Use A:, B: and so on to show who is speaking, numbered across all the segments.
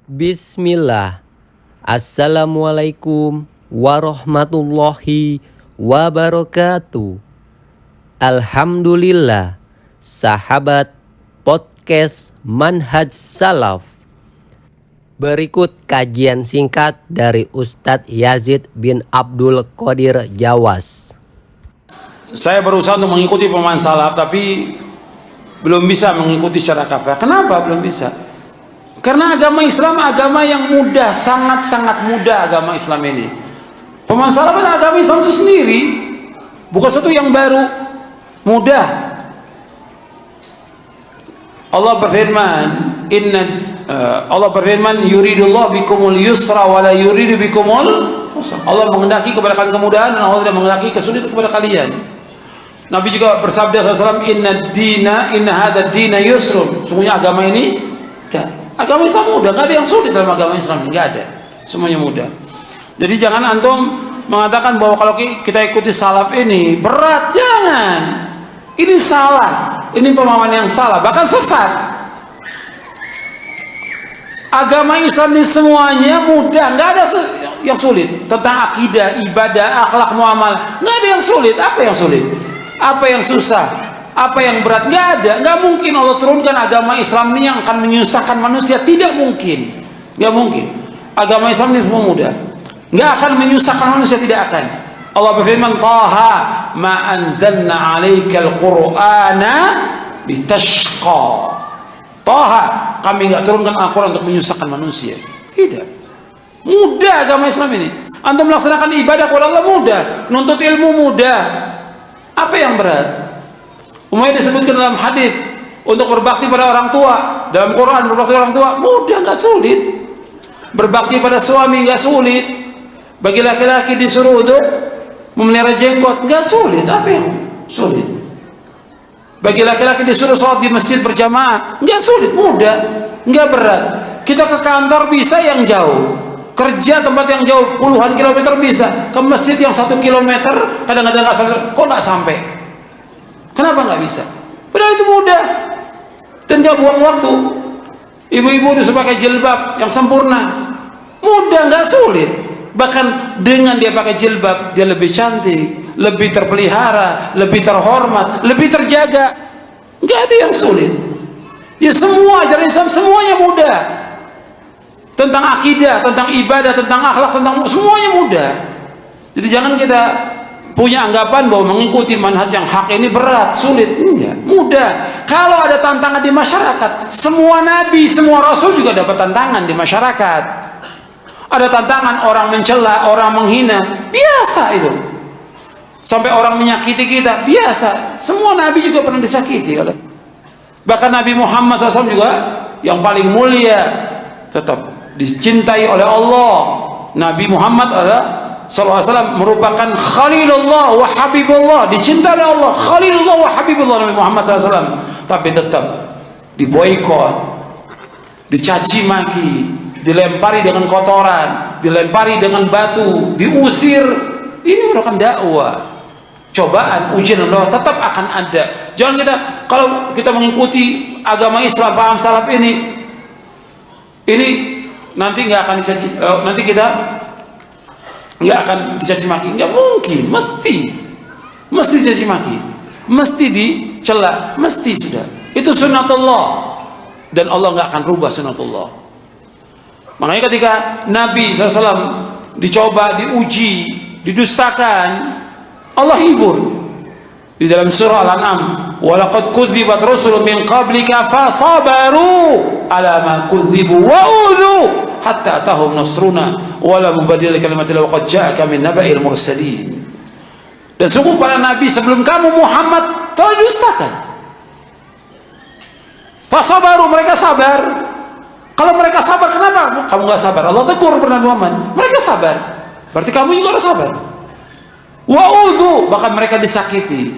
A: Bismillah. Assalamualaikum warahmatullahi wabarakatuh. Alhamdulillah, sahabat podcast Manhaj Salaf. Berikut kajian singkat dari Ustadz Yazid bin Abdul Qadir Jawas.
B: Saya berusaha untuk mengikuti pemahaman salaf, tapi belum bisa mengikuti secara kafah. Kenapa belum bisa? Karena agama Islam agama yang mudah, sangat-sangat mudah agama Islam ini. Pemahaman salaf adalah agama Islam itu sendiri, bukan sesuatu yang baru, mudah. Allah berfirman, yuridullah bikumul yusra wa la yuridu bikumul usra. Allah menghendaki kepada kalian kemudahan dan Allah tidak menghendaki kesulitan kepada kalian. Nabi juga bersabda SAW, inna hadha dina yusrun. Sungguhnya agama ini mudah. Agama Islam mudah, nggak ada yang sulit dalam agama Islam, nggak ada, semuanya mudah. Jadi jangan antum mengatakan bahwa kalau kita ikuti salaf ini berat, jangan. Ini salah, ini pemahaman yang salah, bahkan sesat. Agama Islam ini semuanya mudah, nggak ada yang sulit. Tentang akidah, ibadah, akhlak, muamalah, nggak ada yang sulit. Apa yang sulit? Apa yang susah? Apa yang berat? Nggak ada. Nggak mungkin Allah turunkan agama Islam ini yang akan menyusahkan manusia. Tidak mungkin. Nggak mungkin. Agama Islam ini semua mudah. Nggak akan menyusahkan manusia, tidak akan. Allah berfirman, Taha ma anzalna alaikal qur'ana litashqa. Taha, kami nggak turunkan Al-Quran untuk menyusahkan manusia. Tidak. Mudah agama Islam ini. Antum melaksanakan ibadah kepada Allah mudah. Nuntut ilmu mudah. Apa yang berat? Umayyah disebutkan dalam hadis untuk berbakti pada orang tua. Dalam Quran berbakti pada orang tua mudah, nggak sulit. Berbakti pada suami nggak sulit. Bagi laki-laki disuruh untuk memelihara jenggot nggak sulit. Apa yang sulit? Bagi laki-laki disuruh sholat di masjid berjamaah nggak sulit, mudah, nggak berat. Kita ke kantor bisa yang jauh, kerja tempat yang jauh puluhan kilometer bisa, ke masjid yang 1 kilometer kadang-kadang nggak sampai. Kok nggak sampai? Kenapa nggak bisa? Padahal itu mudah dan nggak buang waktu. Ibu-ibu disuruh pakai jilbab yang sempurna, mudah, nggak sulit. Bahkan dengan dia pakai jilbab, dia lebih cantik, lebih terpelihara, lebih terhormat, lebih terjaga. Nggak ada yang sulit. Ya semua ajaran Islam semuanya mudah. Tentang akidah, tentang ibadah, tentang akhlak, tentang semuanya mudah. Jadi jangan kita punya anggapan bahwa mengikuti manhaj yang hak ini berat, sulit. Enggak, mudah. Kalau ada tantangan di masyarakat, semua nabi, semua rasul juga dapat tantangan di masyarakat. Ada tantangan orang mencela, orang menghina, biasa itu. Sampai orang menyakiti kita, biasa. Semua nabi juga pernah disakiti oleh. Bahkan Nabi Muhammad SAW juga yang paling mulia, tetap dicintai oleh Allah. Nabi Muhammad adalah SAW merupakan Khalilullah wa Habibullah, dicintai oleh Allah, Khalilullah wa Habibullah Nabi Muhammad SAW. Tapi tetap diboikot, dicaci maki, dilempari dengan kotoran, dilempari dengan batu, diusir. Ini merupakan dakwah, cobaan, ujian Allah tetap akan ada. Jangan kalau kita mengikuti agama Islam, paham salaf ini nanti nggak akan dicaci, nanti kita nggak akan dicaci maki, nggak mungkin, mesti dicaci maki, mesti dicela, mesti sudah. Itu sunnatullah dan Allah nggak akan rubah sunnatullah. Makanya ketika Nabi SAW dicoba, diuji, didustakan, Allah hibur di dalam surah Al-An'am, walaqad kudzibat rusulun min qablika fasabaru ala ma kudzibu wa udzu hatta atahum nasruna wala mubaddila likalimatillah wa qad ja'aka min naba'il mursalin. Dan sungguh para nabi sebelum kamu Muhammad telah didustakan. Fasabaru, mereka sabar. Kalau mereka sabar, kenapa kamu nggak sabar? Allah tegur kepada Nabi Muhammad, mereka sabar, berarti kamu juga harus sabar. Wa udzu, bahkan mereka disakiti.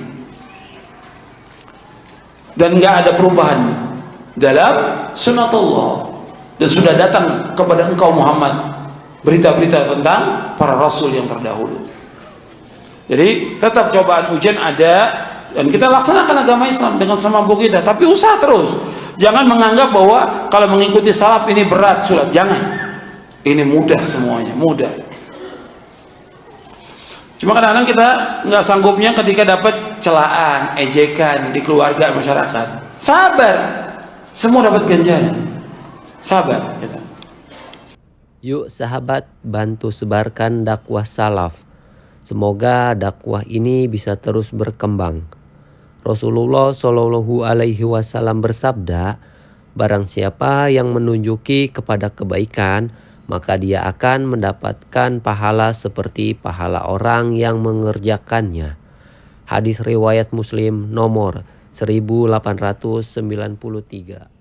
B: Dan nggak ada perubahan dalam sunnatullah. Dan sudah datang kepada engkau Muhammad berita-berita tentang para rasul yang terdahulu. Jadi tetap cobaan ujian ada, dan kita laksanakan agama Islam dengan semampu kita, tapi usaha terus. Jangan menganggap bahwa kalau mengikuti salaf ini berat, sulit. Jangan. Ini mudah semuanya, mudah. Cuma kadang-kadang kita nggak sanggupnya ketika dapat celaan, ejekan di keluarga, masyarakat. Sabar, semua dapat ganjaran. Sabar. Gitu.
A: Yuk sahabat, bantu sebarkan dakwah salaf. Semoga dakwah ini bisa terus berkembang. Rasulullah Shallallahu Alaihi Wasallam bersabda, barang siapa yang menunjuki kepada kebaikan, maka dia akan mendapatkan pahala seperti pahala orang yang mengerjakannya. Hadis riwayat Muslim nomor 1893.